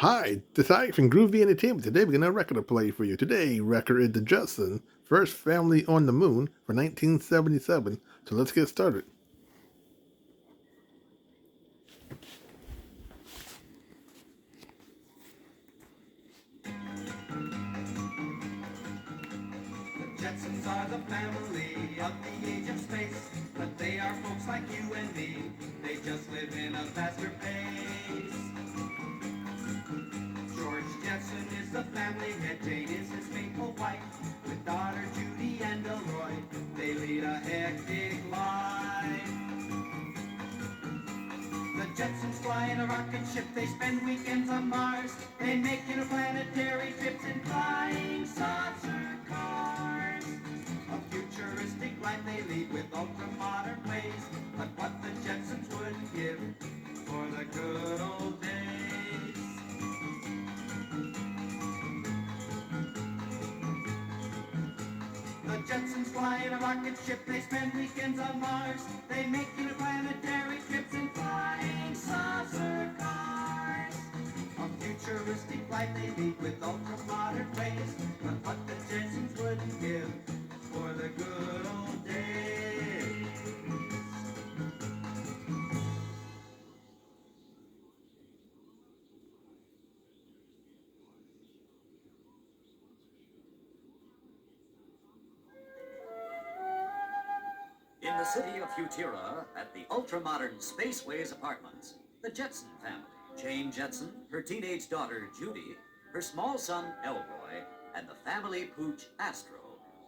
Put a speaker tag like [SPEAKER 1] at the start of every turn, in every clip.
[SPEAKER 1] Hi, this is Ike from Groovy Entertainment. Today we're going to record a play for you. Today, record is the Jetsons' first family on the moon for 1977. So let's get started.
[SPEAKER 2] Jetsons are the family of the age of space, but they are folks like you and me. They just live in a faster pace. George Jetson is the family head. Jane is his faithful wife. With daughter Judy and Elroy, they lead a hectic life. The Jetsons fly in a rocket ship. They spend weekends on Mars. They make interplanetary trips in flying saucer cars. A futuristic life they lead with ultra-modern ways. But what the Jetsons wouldn't give for the good old days. The Jetsons fly in a rocket ship. They spend weekends on Mars. They make interplanetary trips in flying saucer cars. A futuristic life they lead with ultra-modern ways. But what the Jetsons wouldn't give for the good old days.
[SPEAKER 3] In the city of Futira, at the ultra-modern Spaceways Apartments, the Jetson family, Jane Jetson, her teenage daughter Judy, her small son Elroy, and the family pooch Astro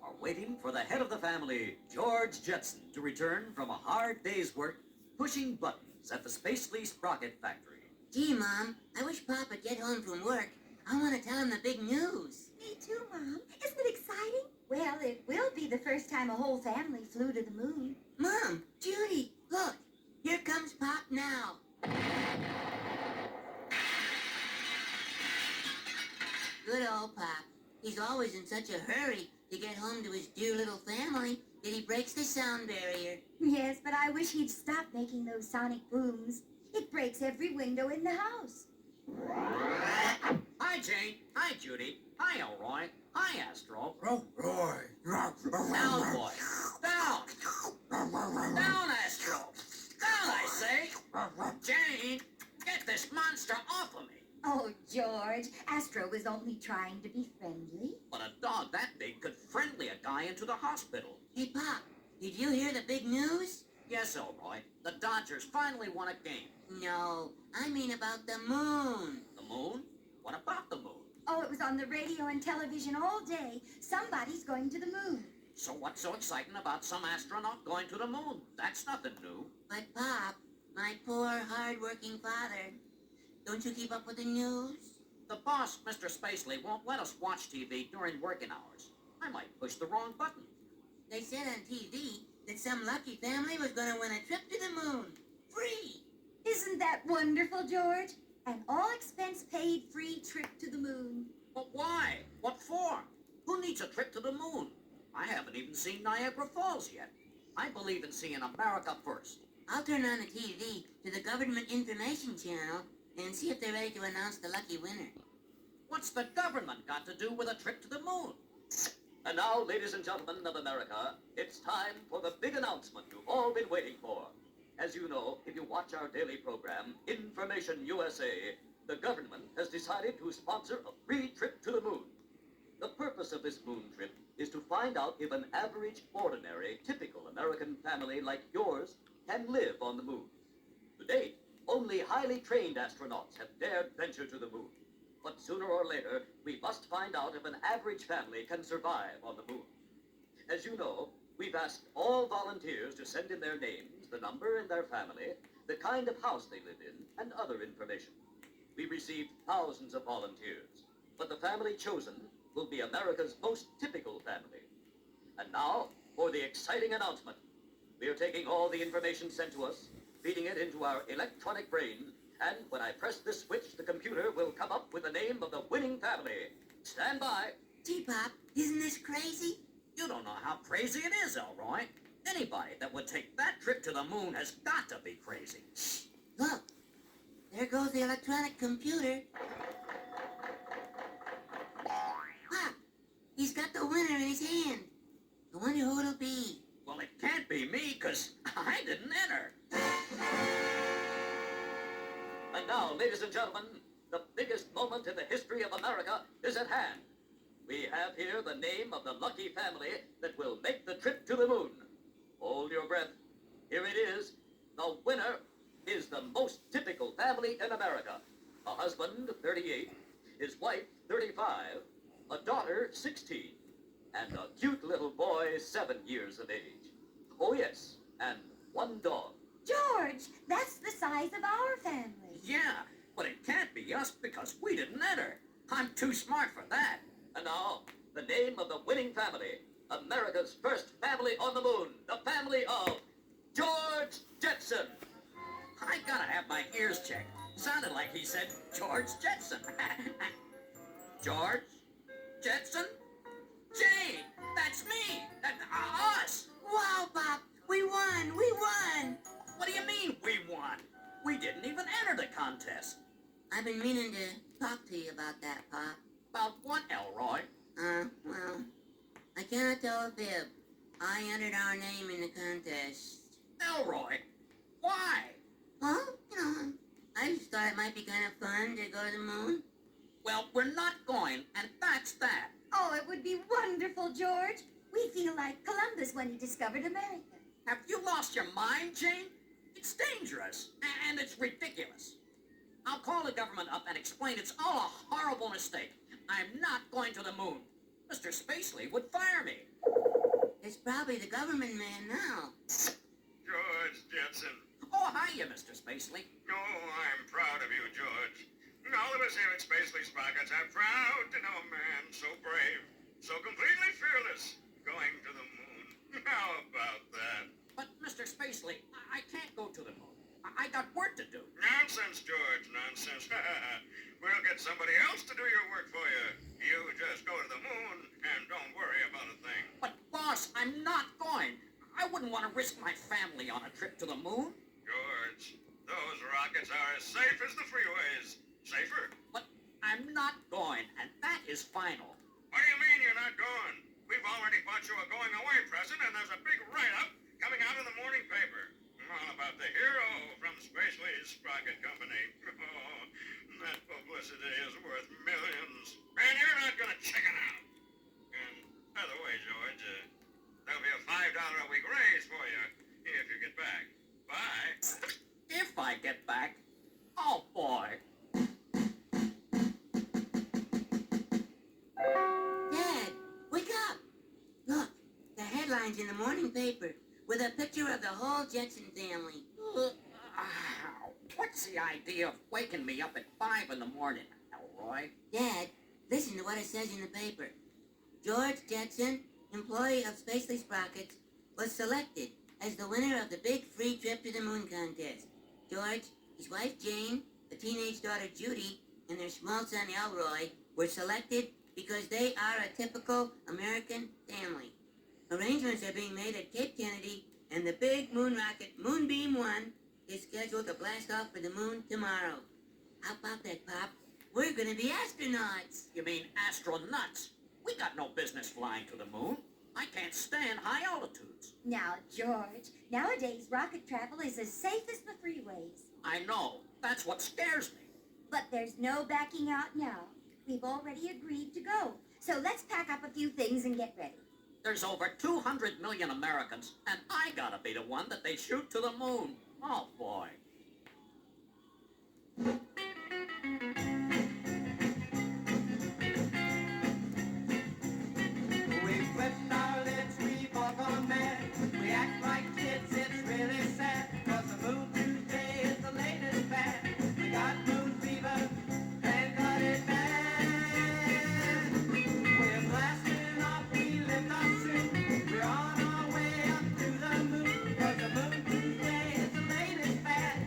[SPEAKER 3] are waiting for the head of the family, George Jetson, to return from a hard day's work pushing buttons at the Space Lease rocket factory.
[SPEAKER 4] Gee, Mom, I wish Pop would get home from work. I want to tell him the big news.
[SPEAKER 5] Me too, Mom. Isn't it exciting? Well, it will be the first time a whole family flew to the moon.
[SPEAKER 4] Mom, Judy, look. Here comes Pop now. Good old Pop. He's always in such a hurry to get home to his dear little family that he breaks the sound barrier.
[SPEAKER 5] Yes, but I wish he'd stop making those sonic booms. It breaks every window in the house.
[SPEAKER 3] Hi, Jane. Hi, Judy. Hi, Elroy. Hi, Astro.
[SPEAKER 4] Oh, Roy.
[SPEAKER 3] Down, boy. Down. Down, Astro. Down, I say. Jane, get this monster off of me.
[SPEAKER 5] Oh, George, Astro was only trying to be friendly.
[SPEAKER 3] But a dog that big could friendly a guy into the hospital.
[SPEAKER 4] Hey, Pop, did you hear the big news?
[SPEAKER 3] Yes, Elroy. The Dodgers finally won a game.
[SPEAKER 4] No, I mean about the moon.
[SPEAKER 3] The moon? What about the moon?
[SPEAKER 5] Oh, it was on the radio and television all day. Somebody's going to the moon.
[SPEAKER 3] So what's so exciting about some astronaut going to the moon? That's nothing new.
[SPEAKER 4] But, Pop, my poor, hard-working father, don't you keep up with the news?
[SPEAKER 3] The boss, Mr. Spacely, won't let us watch TV during working hours. I might push the wrong button.
[SPEAKER 4] They said on TV that some lucky family was going to win a trip to the moon. Free!
[SPEAKER 5] Isn't that wonderful, George? An all-expense-paid free trip to the moon.
[SPEAKER 3] But why? What for? Who needs a trip to the moon? I haven't even seen Niagara Falls yet. I believe in seeing America first.
[SPEAKER 4] I'll turn on the TV to the Government Information Channel and see if they're ready to announce the lucky winner.
[SPEAKER 3] What's the government got to do with a trip to the moon?
[SPEAKER 6] And now, ladies and gentlemen of America, it's time for the big announcement you've all been waiting for. As you know, if you watch our daily program, Information USA, the government has decided to sponsor a free trip to the moon. The purpose of this moon trip is to find out if an average, ordinary, typical American family like yours can live on the moon. To date, only highly trained astronauts have dared venture to the moon. But sooner or later, we must find out if an average family can survive on the moon. As you know, we've asked all volunteers to send in their names, the number in their family, the kind of house they live in, and other information. We received thousands of volunteers, but the family chosen will be America's most typical family. And now, for the exciting announcement. We are taking all the information sent to us, feeding it into our electronic brain, and when I press this switch, the computer will come up with the name of the winning family. Stand by.
[SPEAKER 4] Gee, Pop, isn't this crazy?
[SPEAKER 3] You don't know how crazy it is, Elroy. Anybody that would take that trip to the moon has got to be crazy.
[SPEAKER 4] Look, there goes the electronic computer. He's got the winner in his hand. I wonder who it'll be.
[SPEAKER 3] Well, it can't be me, 'cause I didn't enter. And now, ladies and gentlemen, the biggest moment in the history of America is at hand. We have here the name of the lucky family that will make the trip to the moon. Hold your breath. Here it is. The winner is the most typical family in America. A husband, 38, his wife, 35, a daughter, 16, and a cute little boy, 7 years of age. Oh, yes, and one dog.
[SPEAKER 5] George, that's the size of our family.
[SPEAKER 3] Yeah, but it can't be us because we didn't enter. I'm too smart for that. And now, the name of the winning family, America's first family on the moon, the family of George Jetson. I gotta have my ears checked. Sounded like he said George Jetson. George Jetson? Jane, that's me. Us.
[SPEAKER 4] Wow, Pop, we won! We won!
[SPEAKER 3] What do you mean we won? We didn't even enter the contest.
[SPEAKER 4] I've been meaning to talk to you about that, Pop.
[SPEAKER 3] About what, Elroy?
[SPEAKER 4] Well, I cannot tell a fib. I entered our name in the contest.
[SPEAKER 3] Elroy, why?
[SPEAKER 4] Well, I just thought it might be kind of fun to go to the moon.
[SPEAKER 3] Well, we're not going, and that's that.
[SPEAKER 5] Oh, it would be wonderful, George. We feel like Columbus when he discovered America.
[SPEAKER 3] Have you lost your mind, Jane? It's dangerous, and it's ridiculous. I'll call the government up and explain it's all a horrible mistake. I'm not going to the moon. Mr. Spacely would fire me.
[SPEAKER 4] It's probably the government man now.
[SPEAKER 7] George Jetson.
[SPEAKER 3] Oh, hiya, Mr. Spacely.
[SPEAKER 7] Oh, I'm proud of you, George. All of us here at Spacely Sprockets are proud to know a man so brave, so completely fearless, going to the moon. How about that?
[SPEAKER 3] But, Mr. Spacely, I can't go to the moon. I got work to do.
[SPEAKER 7] Nonsense, George, nonsense. We'll get somebody else to do your work for you. You just go to the moon and don't worry about a thing.
[SPEAKER 3] But, boss, I'm not going. I wouldn't want to risk my family on a trip to the moon.
[SPEAKER 7] George, those rockets are as safe as the freeways. Safer?
[SPEAKER 3] But I'm not going, and that is final.
[SPEAKER 7] What do you mean you're not going? We've already bought you a going-away present, and there's a big write-up coming out in the morning paper. All about the hero from Spacely's Sprocket Company. Oh, that publicity is worth millions. And you're not going to chicken out. And, by the way, George, there'll be a $5 a week raise for you if you get back. Bye.
[SPEAKER 3] If I get back. Oh, boy.
[SPEAKER 4] Dad, wake up! Look, the headline's in the morning paper with a picture of the whole Jetson family.
[SPEAKER 3] Ow. What's the idea of waking me up at 5 in the morning, Elroy?
[SPEAKER 4] Dad, listen to what it says in the paper. George Jetson, employee of Spacely Sprockets, was selected as the winner of the big free trip to the moon contest. George, his wife Jane, a teenage daughter Judy, and their small son Elroy were selected because they are a typical American family. Arrangements are being made at Cape Kennedy, and the big moon rocket Moonbeam 1 is scheduled to blast off for the moon tomorrow. How about that, Pop? We're gonna be astronauts.
[SPEAKER 3] You mean astronauts? We got no business flying to the moon. I can't stand high altitudes.
[SPEAKER 5] Now, George, nowadays rocket travel is as safe as the freeways.
[SPEAKER 3] I know. That's what scares me.
[SPEAKER 5] But there's no backing out now. We've already agreed to go. So let's pack up a few things and get ready.
[SPEAKER 3] There's over 200 million Americans, and I gotta be the one that they shoot to the moon. Oh, boy.
[SPEAKER 2] We flipped our lids, we've all gone mad. We act like kids, it's really sad. 'Cause the moon Tuesday is the latest fad. We got moon fever and got it bad. We're blasting off, we lift off soon. We're on our way up to the moon. 'Cause the moon Tuesday is the latest fad.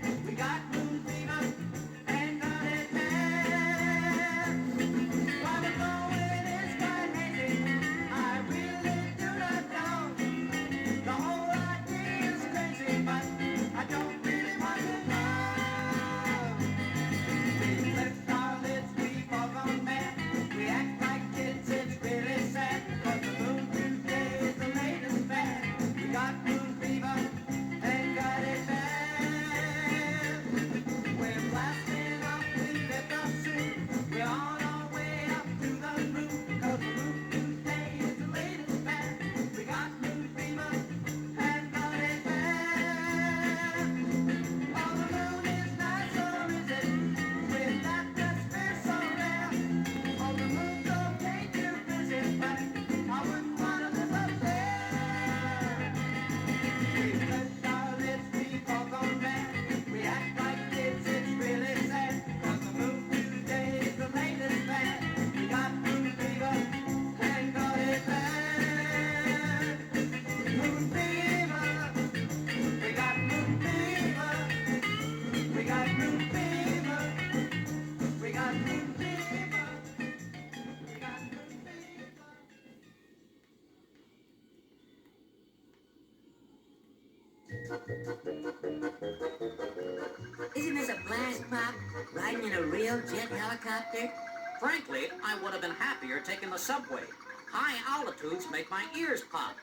[SPEAKER 4] Isn't this a blast, Pop? Riding in a real jet helicopter?
[SPEAKER 3] Frankly, I would have been happier taking the subway. High altitudes make my ears pop.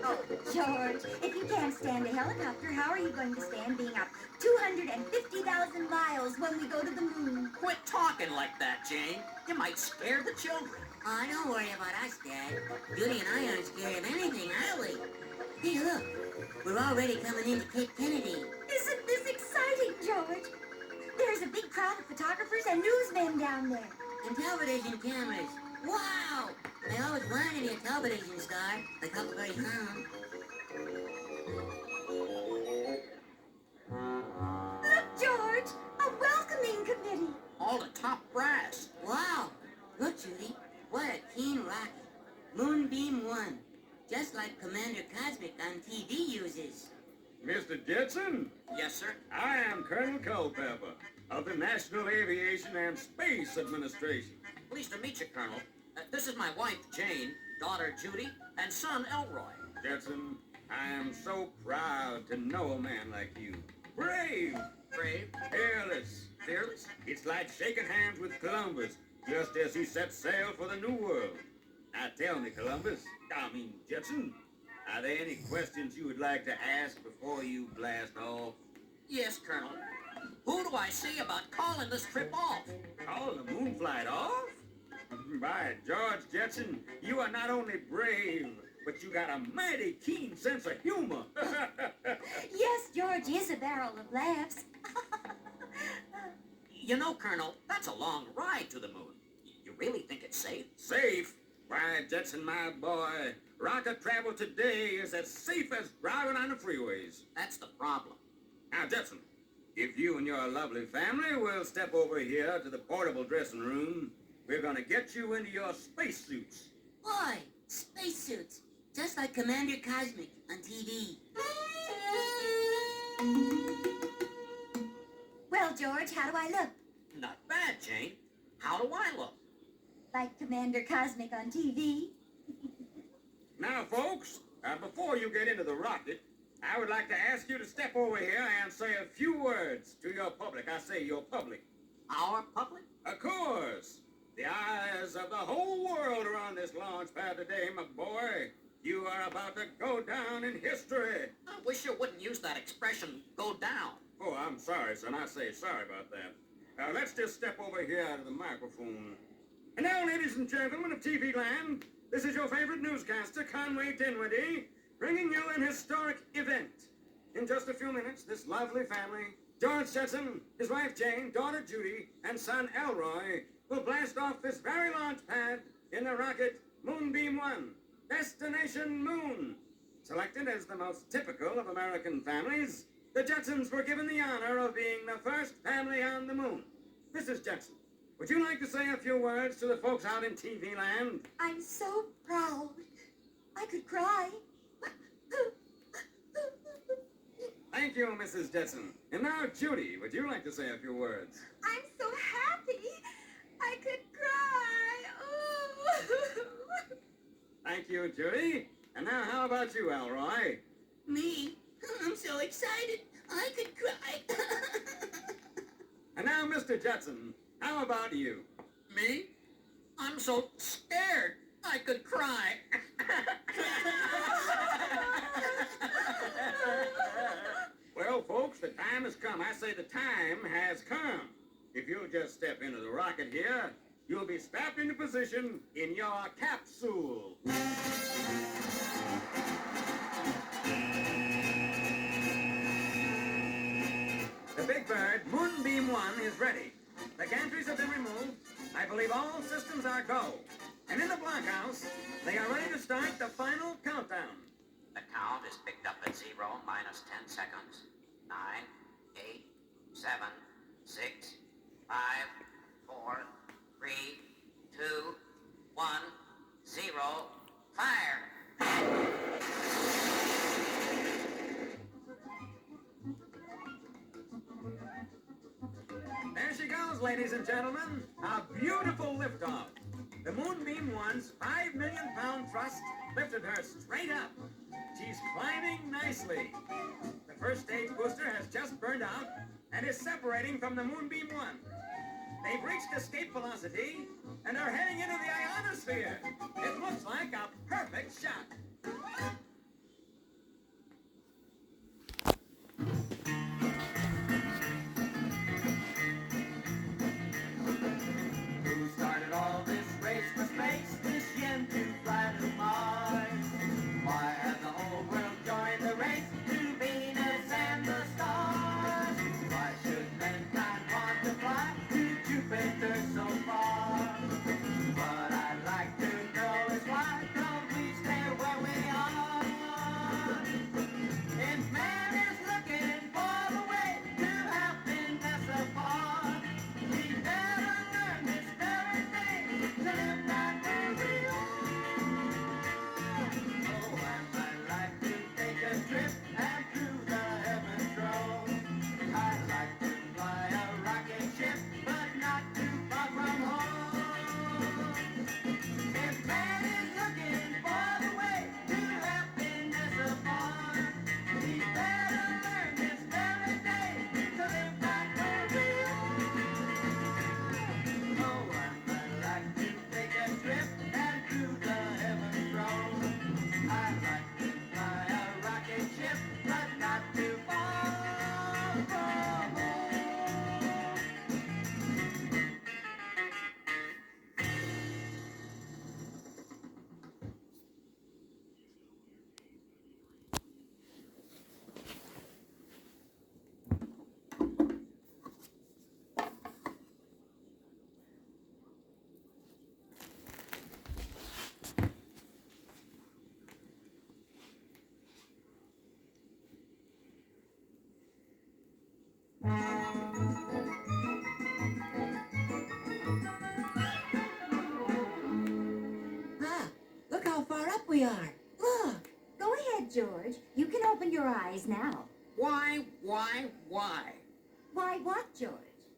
[SPEAKER 5] Oh, George, if you can't stand a helicopter, how are you going to stand being up 250,000 miles when we go to the moon?
[SPEAKER 3] Quit talking like that, Jane. You might scare the children.
[SPEAKER 4] Oh, don't worry about us, Dad. Judy and I aren't scared of anything, are we? Hey, look. We're already coming into Cape Kennedy.
[SPEAKER 5] Isn't this exciting, George? There's a big crowd of photographers and newsmen down there.
[SPEAKER 4] And television cameras. Wow! I always wanted to be a television star, like Huckleberry Hound.
[SPEAKER 5] Look, George, a welcoming committee.
[SPEAKER 3] All the top brass.
[SPEAKER 4] Wow! Look, Judy, what a keen rocket. Moonbeam 1. Just like Commander Cosmic on TV uses.
[SPEAKER 8] Mr. Jetson,
[SPEAKER 3] Yes, sir.
[SPEAKER 8] I am Colonel Culpepper of the National Aviation and Space Administration.
[SPEAKER 3] Pleased to meet you, Colonel. This is my wife, Jane, daughter, Judy, and son, Elroy.
[SPEAKER 8] Jetson, I am so proud to know a man like you. Brave,
[SPEAKER 3] Brave,
[SPEAKER 8] fearless.
[SPEAKER 3] fearless.
[SPEAKER 8] It's like shaking hands with Columbus just as he set sail for the New World. Now tell me, Jetson, are there any questions you would like to ask before you blast off?
[SPEAKER 3] Yes, Colonel. Who do I see about calling this trip off?
[SPEAKER 8] Call the moon flight off? By George Jetson, you are not only brave, but you got a mighty keen sense of humor.
[SPEAKER 5] Yes, George is a barrel of laughs.
[SPEAKER 3] You know, Colonel, that's a long ride to the moon. You really think it's safe?
[SPEAKER 8] Safe? Why, Jetson, my boy, rocket travel today is as safe as driving on the freeways.
[SPEAKER 3] That's the problem.
[SPEAKER 8] Now, Jetson, if you and your lovely family will step over here to the portable dressing room, we're gonna get you into your spacesuits.
[SPEAKER 4] Boy, spacesuits. Just like Commander Cosmic on TV.
[SPEAKER 5] Well, George, how do I look?
[SPEAKER 3] Not bad, Jane. How do I look?
[SPEAKER 5] Like Commander Cosmic on TV?
[SPEAKER 8] Now, folks, before you get into the rocket, I would like to ask you to step over here and say a few words to your public. I say your public.
[SPEAKER 3] Our public?
[SPEAKER 8] Of course. The eyes of the whole world are on this launch pad today, my boy. You are about to go down in history.
[SPEAKER 3] I wish you wouldn't use that expression, go down.
[SPEAKER 8] Oh, I'm sorry, son. I say sorry about that. Let's just step over here to the microphone. And now, ladies and gentlemen of TV land, this is your favorite newscaster, Conway Dinwiddie, bringing you an historic event. In just a few minutes, this lovely family, George Jetson, his wife Jane, daughter Judy, and son Elroy, will blast off this very launch pad in the rocket Moonbeam 1, Destination Moon. Selected as the most typical of American families, the Jetsons were given the honor of being the first family on the moon. Mrs. Jetson, would you like to say a few words to the folks out in TV land?
[SPEAKER 5] I'm so proud. I could cry.
[SPEAKER 8] Thank you, Mrs. Jetson. And now, Judy, would you like to say a few words?
[SPEAKER 5] I'm so happy. I could cry. Ooh.
[SPEAKER 8] Thank you, Judy. And now, how about you, Elroy?
[SPEAKER 4] Me? I'm so excited. I could cry.
[SPEAKER 8] And now, Mr. Jetson, how about you?
[SPEAKER 3] Me? I'm so scared I could cry.
[SPEAKER 8] Well, folks, the time has come. I say the time has come. If you'll just step into the rocket here, you'll be strapped into position in your capsule. The Big Bird Moonbeam 1 is ready. The gantries have been removed. I believe all systems are go. And in the blockhouse, they are ready to start the final countdown.
[SPEAKER 3] The count is picked up at 0 minus 10 seconds. 9, 8, 7, 6, 5, 4, 3, 2, 1, 0. Fire!
[SPEAKER 8] There she goes, ladies and gentlemen. A beautiful liftoff. The Moonbeam One's 5 million pound thrust lifted her straight up. She's climbing nicely. The first stage booster has just burned out and is separating from the Moonbeam One. They've reached escape velocity and are heading into the ionosphere. It looks like a perfect shot.
[SPEAKER 2] Who started all this race for space? This yen to fly to Mars. Why has the whole world joined the race to Venus and the stars? Why should mankind want to fly to Jupiter so far? What I'd like to know is why don't we stay where we are? If man is looking for the way to happiness apart, we better learn this very thing to live right where we are. Oh, and I'd like to take a trip and through the heavens roam. I'd like to fly a rocket ship, but not too far from home. If man is looking for the way to happiness apart, we better learn this very day to live right where we are. Oh, and I'd like to take a trip and through the heavens roam. I'd like to fly a rocket ship, but not too far from home.
[SPEAKER 4] Ah, look how far up we are. Look.
[SPEAKER 5] Go ahead, George. You can open your eyes now.
[SPEAKER 3] Why?
[SPEAKER 5] Why what, George?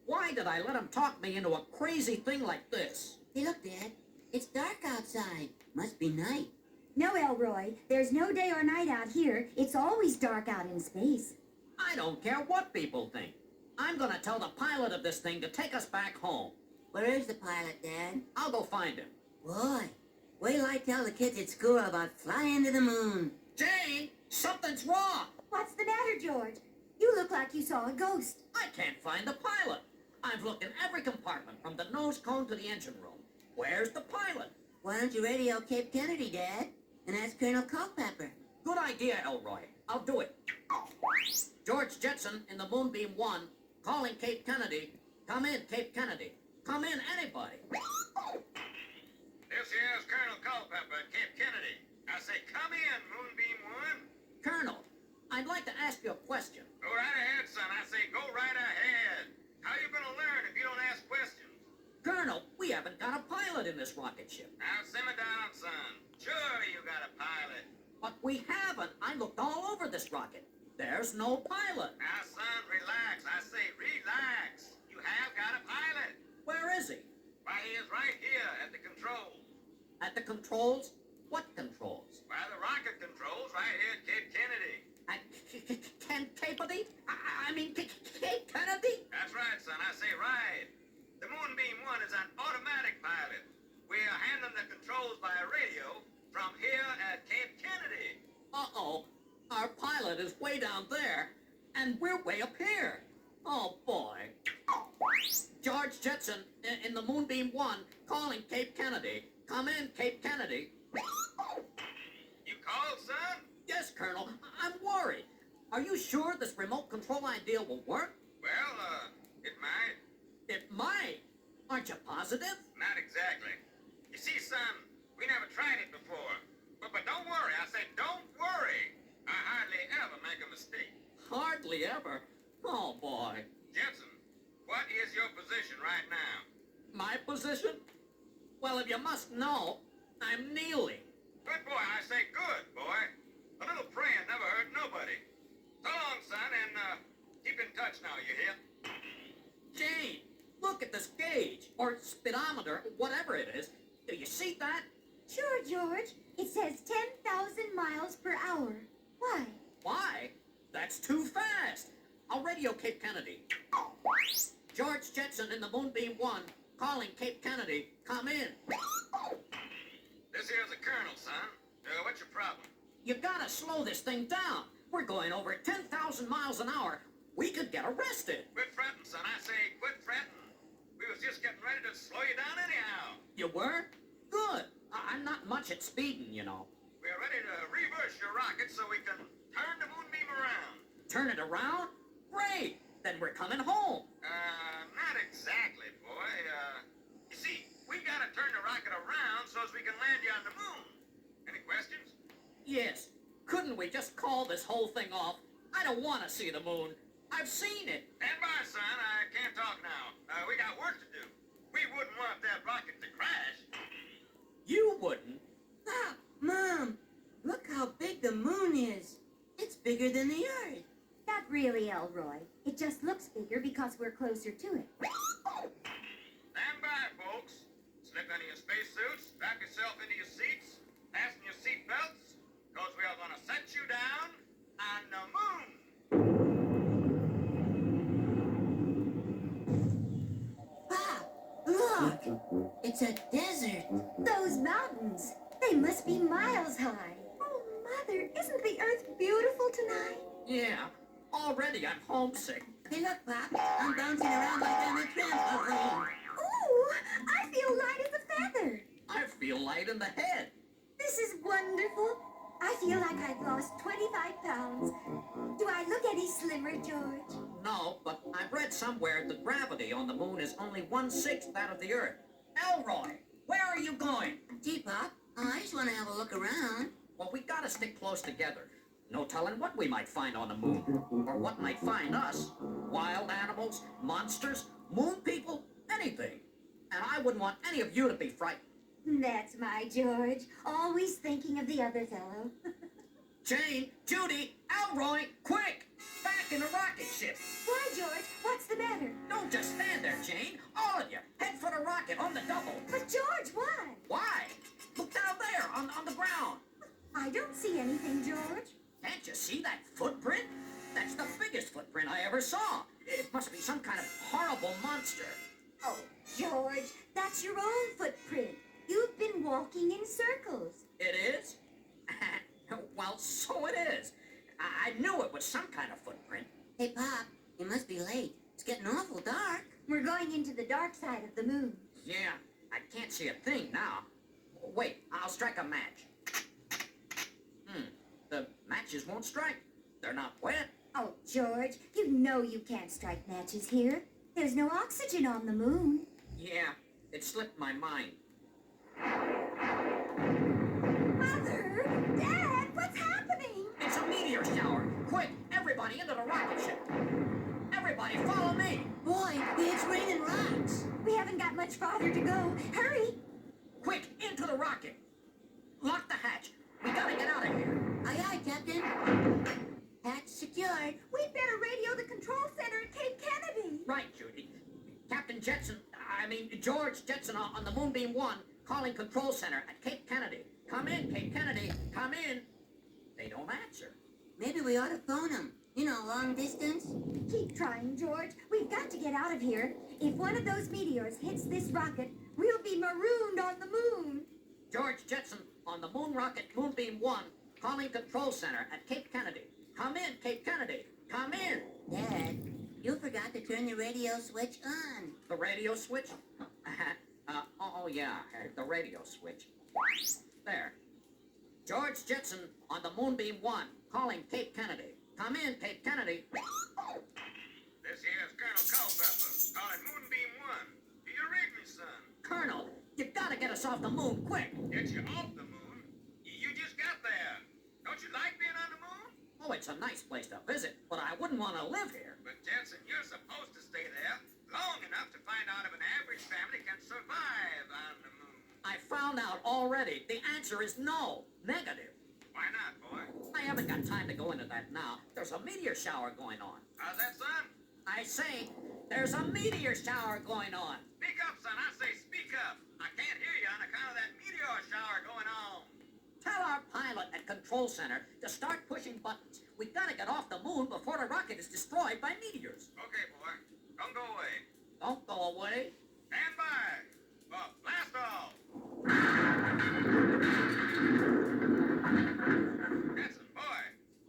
[SPEAKER 3] Why did I let him talk me into a crazy thing like this?
[SPEAKER 4] Hey, look, Dad. It's dark outside. Must be night.
[SPEAKER 5] No, Elroy. There's no day or night out here. It's always dark out in space.
[SPEAKER 3] I don't care what people think. I'm gonna tell the pilot of this thing to take us back home.
[SPEAKER 4] Where is the pilot, Dad?
[SPEAKER 3] I'll go find him.
[SPEAKER 4] Boy, wait till I tell the kids at school about flying to the moon.
[SPEAKER 3] Jane, something's wrong.
[SPEAKER 5] What's the matter, George? You look like you saw a ghost.
[SPEAKER 3] I can't find the pilot. I've looked in every compartment from the nose cone to the engine room. Where's the pilot?
[SPEAKER 4] Why don't you radio Cape Kennedy, Dad, and ask Colonel Culpepper?
[SPEAKER 3] Good idea, Elroy. I'll do it. George Jetson in the Moonbeam 1, calling Cape Kennedy. Come in, Cape Kennedy. Come in, anybody.
[SPEAKER 7] This here's Colonel Culpepper at Cape Kennedy. I say, come in, Moonbeam One.
[SPEAKER 3] Colonel, I'd like to ask you a question.
[SPEAKER 7] Go right ahead, son. I say, go right ahead. How you gonna learn if you don't ask questions?
[SPEAKER 3] Colonel, we haven't got a pilot in this rocket ship.
[SPEAKER 7] Now, simmer down, son. Sure you got a pilot.
[SPEAKER 3] But we haven't. I looked all over this rocket. There's no pilot.
[SPEAKER 7] Now, son, relax. I say, relax. You have got a pilot.
[SPEAKER 3] Where is he?
[SPEAKER 7] Why, he is right here at the controls.
[SPEAKER 3] At the controls? What controls?
[SPEAKER 7] Why, the rocket controls right here at Cape Kennedy.
[SPEAKER 3] At Cape-Kennedy? I mean, Cape Kennedy?
[SPEAKER 7] That's right, son. I say right. The Moonbeam One is an automatic pilot. We are handling the controls by radio from here at Cape Kennedy.
[SPEAKER 3] Uh-oh. Our pilot is way down there, and we're way up here. Oh, boy. George Jetson in the Moonbeam 1 calling Cape Kennedy. Come in, Cape Kennedy.
[SPEAKER 7] You called, son?
[SPEAKER 3] Yes, Colonel. I'm worried. Are you sure this remote control idea will work?
[SPEAKER 7] Well, it might.
[SPEAKER 3] It might. Aren't you positive?
[SPEAKER 7] Not exactly. You see, son, we never tried it before. But don't worry. I said don't worry. I hardly ever make a mistake.
[SPEAKER 3] Hardly ever. Oh, boy.
[SPEAKER 7] Jetson, what is your position right now?
[SPEAKER 3] My position? Well, if you must know, I'm kneeling.
[SPEAKER 7] Good boy. I say good, boy. A little praying never hurt nobody. So long, son, and keep in touch now, you hear?
[SPEAKER 3] Jane, look at this gauge, or speedometer, whatever it is. Do you see that?
[SPEAKER 5] Sure, George. It says 10,000 miles per hour. Why?
[SPEAKER 3] Why? That's too fast. I'll radio Cape Kennedy. George Jetson in the Moonbeam 1, calling Cape Kennedy. Come in.
[SPEAKER 7] This here's the colonel, son. What's your problem?
[SPEAKER 3] You gotta slow this thing down. We're going over 10,000 miles an hour. We could get arrested.
[SPEAKER 7] Quit fretting, son. I say quit fretting. We was just getting ready to slow you down anyhow.
[SPEAKER 3] You were? Good. I'm not much at speeding, you know.
[SPEAKER 7] We're ready to reverse your rocket so we can turn the moonbeam around.
[SPEAKER 3] Turn it around? Great. Then we're coming home.
[SPEAKER 7] Not exactly, boy. You see, we gotta turn the rocket around so as we can land you on the moon. Any questions?
[SPEAKER 3] Yes. Couldn't we just call this whole thing off? I don't want to see the moon. I've seen it.
[SPEAKER 7] Stand by, son. I can't talk now. We got work to do. We wouldn't want that rocket to crash.
[SPEAKER 3] You wouldn't.
[SPEAKER 4] Pop, Mom, look how big the moon is. It's bigger than the Earth.
[SPEAKER 5] Not really, Elroy. It just looks bigger because we're closer to it.
[SPEAKER 7] Stand by, folks. Slip into your spacesuits, strap yourself into your seats, fasten your seat belts, because we are going to set you down on the moon.
[SPEAKER 4] Pop, look. It's a desert.
[SPEAKER 5] Those mountains, they must be miles high. Oh, Mother, isn't the Earth beautiful tonight?
[SPEAKER 3] Yeah. Already I'm homesick.
[SPEAKER 4] Hey, look, Pop. I'm bouncing around like I'm a trampoline.
[SPEAKER 5] Ooh, I feel light as a feather.
[SPEAKER 3] I feel light in the head.
[SPEAKER 5] This is wonderful. I feel like I've lost 25 pounds. Do I look any slimmer, George?
[SPEAKER 3] No, but I've read somewhere the gravity on the moon is only 1/6 that of the Earth. Elroy, where are you going?
[SPEAKER 4] Gee, Pop, I just want to have a look around.
[SPEAKER 3] Well, we gotta stick close together. No telling what we might find on the moon, or what might find us. Wild animals, monsters, moon people, anything. And I wouldn't want any of you to be frightened.
[SPEAKER 5] That's my George, always thinking of the other fellow.
[SPEAKER 3] Jane, Judy, Elroy, quick! Back in the rocket ship!
[SPEAKER 5] Why, George? What's the matter?
[SPEAKER 3] Don't just stand there, Jane. All of you, head for the rocket on the double.
[SPEAKER 5] But George, why?
[SPEAKER 3] Why? Look down there on the ground.
[SPEAKER 5] I don't see anything, George.
[SPEAKER 3] Can't you see that footprint? That's the biggest footprint I ever saw. It must be some kind of horrible monster.
[SPEAKER 5] Oh, George, that's your own footprint. You've been walking in circles.
[SPEAKER 3] It is? Well, so it is. I knew it was some kind of footprint.
[SPEAKER 4] Hey, Pop, you must be late. It's getting awful dark.
[SPEAKER 5] We're going into the dark side of the moon.
[SPEAKER 3] Yeah, I can't see a thing now. Wait, I'll strike a match. The matches won't strike. They're not wet.
[SPEAKER 5] Oh, George, you know you can't strike matches here. There's no oxygen on the moon.
[SPEAKER 3] Yeah, it slipped my mind.
[SPEAKER 5] Mother! Dad! What's happening?
[SPEAKER 3] It's a meteor shower. Quick, everybody into the rocket ship. Everybody follow me.
[SPEAKER 4] Boy, it's raining rocks.
[SPEAKER 5] We haven't got much farther to go. Hurry!
[SPEAKER 3] Quick, into the rocket. Lock the hatch. We gotta get out of here.
[SPEAKER 4] Aye, aye, Captain. Hatch secured.
[SPEAKER 5] We'd better radio the control center at Cape Kennedy.
[SPEAKER 3] Right, Judy. Captain George Jetson on the Moonbeam 1, calling control center at Cape Kennedy. Come in, Cape Kennedy. Come in. They don't answer.
[SPEAKER 4] Maybe we ought to phone him. You know, long distance.
[SPEAKER 5] Keep trying, George. We've got to get out of here. If one of those meteors hits this rocket, we'll be marooned on the moon.
[SPEAKER 3] George Jetson on the moon rocket Moonbeam 1, calling control center at Cape Kennedy. Come in, Cape Kennedy. Come in.
[SPEAKER 4] Dad, you forgot to turn the radio switch on.
[SPEAKER 3] The radio switch? Yeah, the radio switch. There. George Jetson on the Moonbeam 1, calling Cape Kennedy. Come in, Cape Kennedy.
[SPEAKER 7] This here's Colonel Culpepper, calling Moonbeam 1. Do you read me, son?
[SPEAKER 3] Colonel, you gotta get us off the moon, quick.
[SPEAKER 7] Get you off the moon? You just got there. Don't you like being on the moon?
[SPEAKER 3] Oh, it's a nice place to visit, but I wouldn't want to live here.
[SPEAKER 7] But Jetson, you're supposed to stay there long enough to find out if an average family can survive on the moon.
[SPEAKER 3] I found out already. The answer is no. Negative.
[SPEAKER 7] Why not, boy?
[SPEAKER 3] I haven't got time to go into that now. There's a meteor shower going on.
[SPEAKER 7] How's that, son?
[SPEAKER 3] I say, there's a meteor shower going on.
[SPEAKER 7] Speak up, son. I say speak up. I can't hear you on account of
[SPEAKER 3] center to start pushing buttons. We've got to get off the moon before the rocket is destroyed by meteors.
[SPEAKER 7] Okay, boy. Don't go away.
[SPEAKER 3] Don't go away.
[SPEAKER 7] Stand by. Oh, blast off. Jetson, boy.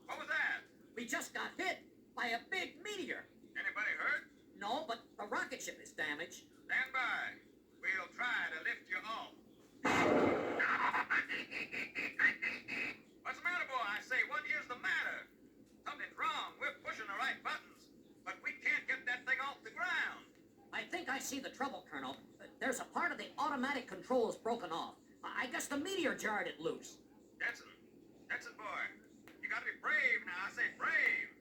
[SPEAKER 7] What was that?
[SPEAKER 3] We just got hit by a big meteor.
[SPEAKER 7] Anybody hurt?
[SPEAKER 3] No, but the rocket ship is damaged.
[SPEAKER 7] Stand by. We'll try to lift you off. What's the matter, boy? I say, what is the matter? Something's wrong. We're pushing the right buttons, but we can't get that thing off the ground.
[SPEAKER 3] I think I see the trouble, Colonel. There's a part of the automatic controls broken off. I guess the meteor jarred it loose.
[SPEAKER 7] Jetson, boy, you gotta be brave now. I say brave.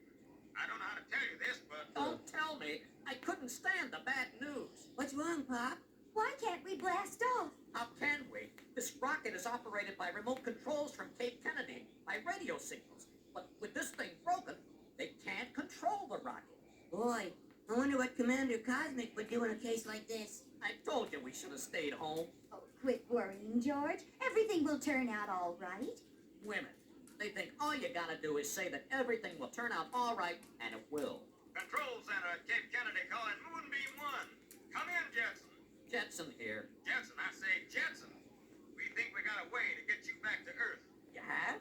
[SPEAKER 7] I don't know how to tell you this, but...
[SPEAKER 3] Don't tell me. I couldn't stand the bad news.
[SPEAKER 4] What's wrong, Pop?
[SPEAKER 5] Why can't we blast off?
[SPEAKER 3] How can we? This rocket is operated by remote controls from Cape Kennedy, by radio signals. But with this thing broken, they can't control the rocket.
[SPEAKER 4] Boy, I wonder what Commander Cosmic would do in a case like this.
[SPEAKER 3] I told you we should have stayed home.
[SPEAKER 5] Oh, quit worrying, George. Everything will turn out all right.
[SPEAKER 3] Women, they think all you gotta do is say that everything will turn out all right, and it will.
[SPEAKER 7] Control center at Cape Kennedy calling Moonbeam 1. Come in, Jetson.
[SPEAKER 3] Jetson here.
[SPEAKER 7] Jetson, I say Jetson. We think we got a way to get you back to Earth.
[SPEAKER 3] You have?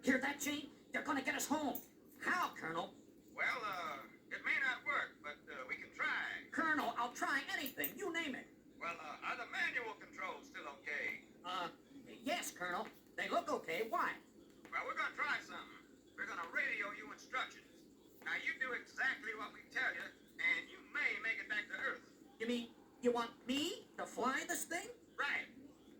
[SPEAKER 3] Hear that, Gene? They're gonna get us home. How, Colonel?
[SPEAKER 7] Well, it may not work, but we can try.
[SPEAKER 3] Colonel, I'll try anything. You name it.
[SPEAKER 7] Well, are the manual controls still okay?
[SPEAKER 3] Yes, Colonel. They look okay. Why?
[SPEAKER 7] Well, we're gonna try something. We're gonna radio you instructions. Now, you do exactly what we tell you, and you may make it back to Earth.
[SPEAKER 3] You mean you want me to fly this thing?
[SPEAKER 7] Right.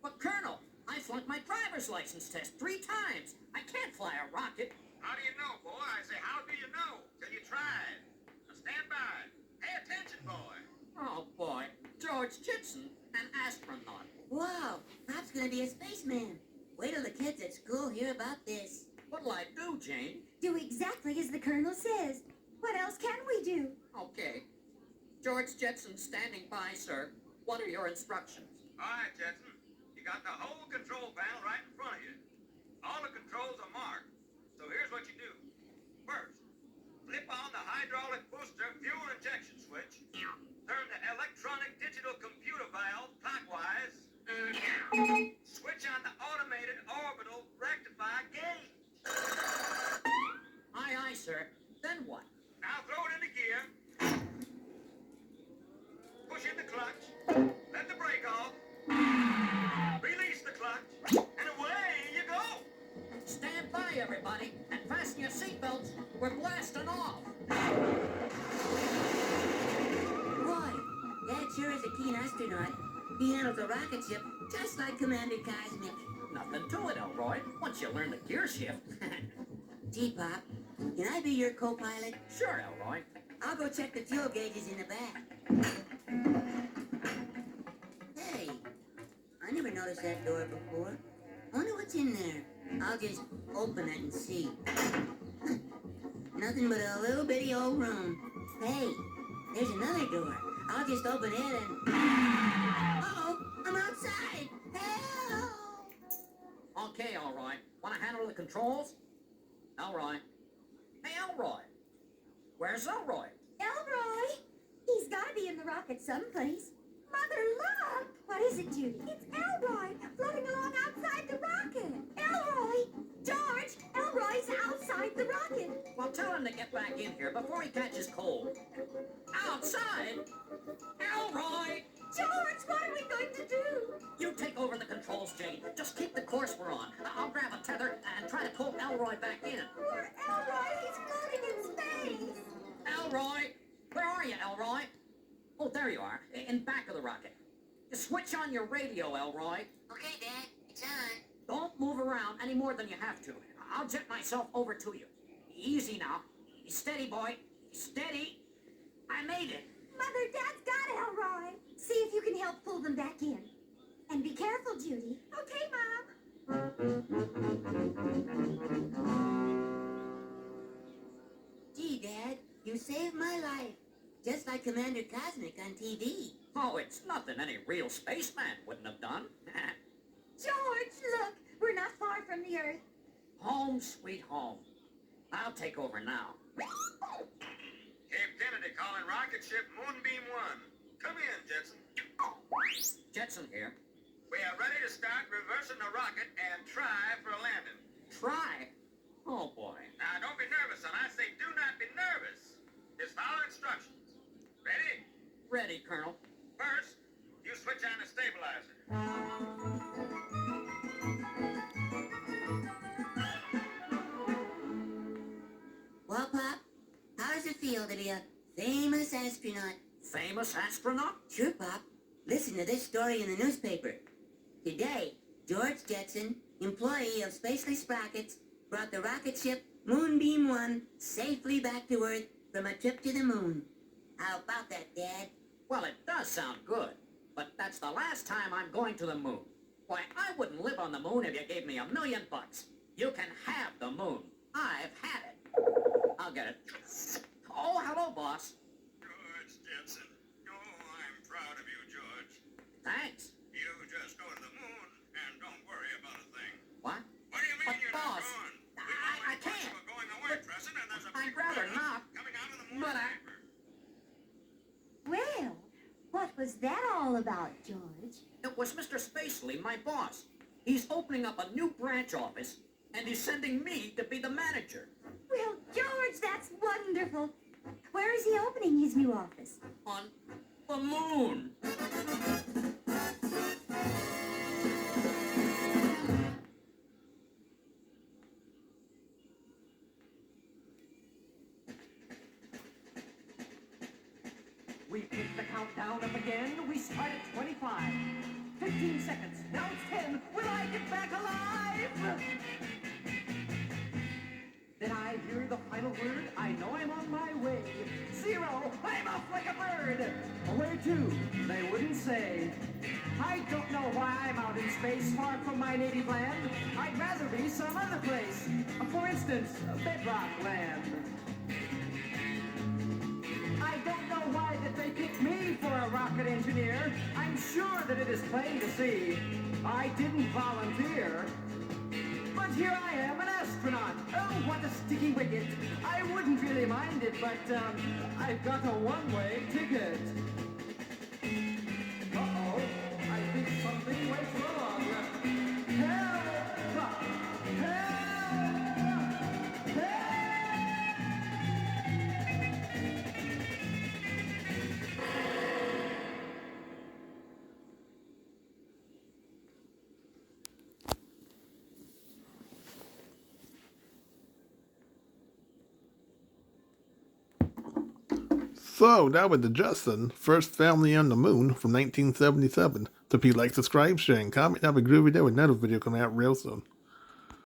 [SPEAKER 3] But, Colonel, I flunked my driver's license test 3 times. I can't fly a rocket.
[SPEAKER 7] How do you know, boy? I say, how do you know? Till you tried. Now, stand by. Pay attention, boy.
[SPEAKER 3] Oh, boy. George Jetson, an astronaut.
[SPEAKER 4] Wow, Pop's gonna be a spaceman. Wait till the kids at school hear about this.
[SPEAKER 3] What'll I do, Jane?
[SPEAKER 5] Do exactly as the Colonel says. What else can we do?
[SPEAKER 3] Okay. George Jetson standing by, sir. What are your instructions?
[SPEAKER 7] All right, Jetson. You got the whole control panel right in front of you. All the controls are marked. So here's what you do. First, flip on the hydraulic booster fuel injection switch. Turn the electronic digital computer valve clockwise. Switch on the automated orbital rectifier gauge.
[SPEAKER 3] Aye, aye, sir. Then what?
[SPEAKER 7] Now throw it into gear. Push in the clutch. Let the brake off. Release the clutch. And away you go.
[SPEAKER 3] Stand by, everybody, and fasten your seatbelts. We're blasting off.
[SPEAKER 4] Boy, Dad sure is a keen astronaut. He handles a rocket ship just like Commander Cosmic.
[SPEAKER 3] Nothing to it, Elroy, once you learn the gear shift.
[SPEAKER 4] Gee, Pop, can I be your co-pilot?
[SPEAKER 3] Sure, Elroy.
[SPEAKER 4] I'll go check the fuel gauges in the back. Hey, I never noticed that door before. Wonder what's in there. I'll just open it and see. Nothing but a little bitty old room. Hey, there's another door. I'll just open it and... Uh-oh, I'm outside! Help!
[SPEAKER 3] Okay, Elroy. Want to handle the controls? Elroy. Hey, Elroy. Where's Elroy?
[SPEAKER 5] Elroy! He's gotta be in the rocket someplace. Mother, look! What is it, Judy? It's Elroy, floating along outside the rocket. Elroy! George, Elroy's outside the rocket.
[SPEAKER 3] Well, tell him to get back in here before he catches cold. Outside? Elroy!
[SPEAKER 5] George, what are we going to do?
[SPEAKER 3] You take over the controls, Jane. Just keep the course we're on. I'll grab a tether and try to pull Elroy back in.
[SPEAKER 5] Poor Elroy, he's floating in space.
[SPEAKER 3] Elroy! Where are you, Elroy? Oh, there you are, in back of the rocket. Switch on your radio, Elroy.
[SPEAKER 4] Okay, Dad, it's on.
[SPEAKER 3] Don't move around any more than you have to. I'll jet myself over to you. Easy now. Steady, boy. Steady. I made it.
[SPEAKER 5] Mother, Dad's got Elroy. See if you can help pull them back in. And be careful, Judy. Okay, Mom.
[SPEAKER 4] Gee, Dad, you saved my life. Just like Commander Cosmic on TV.
[SPEAKER 3] Oh, it's nothing any real spaceman wouldn't have done.
[SPEAKER 5] George, look. We're not far from the Earth.
[SPEAKER 3] Home sweet home. I'll take over now.
[SPEAKER 7] Cape Kennedy calling rocket ship Moonbeam 1. Come in, Jetson.
[SPEAKER 3] Jetson here.
[SPEAKER 7] We are ready to start reversing the rocket and try for a landing.
[SPEAKER 3] Try? Oh, boy.
[SPEAKER 7] Now, don't be nervous, son. I say do not be nervous. Just follow instructions. Ready?
[SPEAKER 3] Ready, Colonel.
[SPEAKER 7] First, you switch on the stabilizer.
[SPEAKER 4] Well, Pop, how does it feel to be a famous astronaut?
[SPEAKER 3] Famous astronaut?
[SPEAKER 4] Sure, Pop. Listen to this story in the newspaper. Today, George Jetson, employee of Spacely Sprockets, brought the rocket ship Moonbeam 1 safely back to Earth from a trip to the moon. How about that, Dad?
[SPEAKER 3] Well, it does sound good, but that's the last time I'm going to the moon. Why, I wouldn't live on the moon if you gave me $1 million. You can have the moon. I've had it. I'll get it. Oh, hello, boss.
[SPEAKER 7] George Jetson. Oh, I'm proud of you, George.
[SPEAKER 3] Thanks.
[SPEAKER 7] You just go to the moon and don't worry about a thing.
[SPEAKER 3] What?
[SPEAKER 7] What do you mean
[SPEAKER 3] But,
[SPEAKER 7] you're
[SPEAKER 3] boss,
[SPEAKER 7] not going?
[SPEAKER 3] I can't.
[SPEAKER 7] We're going away, President, and there's a
[SPEAKER 3] I'd
[SPEAKER 7] big
[SPEAKER 3] rather
[SPEAKER 7] write-up
[SPEAKER 3] not.
[SPEAKER 7] coming out in the
[SPEAKER 3] But
[SPEAKER 7] morning
[SPEAKER 3] I-
[SPEAKER 7] paper.
[SPEAKER 5] Well, what was that all about, George?
[SPEAKER 3] It was Mr. Spacely, my boss. He's opening up a new branch office, and he's sending me to be the manager.
[SPEAKER 5] Well, George, that's wonderful. Where is he opening his new office?
[SPEAKER 3] On the moon.
[SPEAKER 2] We pick the countdown up again. We start at 25. 15 seconds. Now it's 10. Will I get back alive? Then I hear the final word. I know I'm on my way. 0. I'm off like a bird. Where to? They wouldn't say. I don't know why I'm out in space, far from my native land. I'd rather be some other place. For instance, Bedrock Land. I don't know why that they picked me for a rocket engineer. I'm sure that it is plain to see. I didn't volunteer. But here I am, an astronaut. Oh, what a sticky wicket. I wouldn't really mind it, but I've got a one-way ticket. Uh-oh, I think something went wrong. Help! Help! Help!
[SPEAKER 1] So, that was the Jetsons, first family on the moon from 1977. So if you like, subscribe, share, and comment, have a groovy day with another video coming out real soon.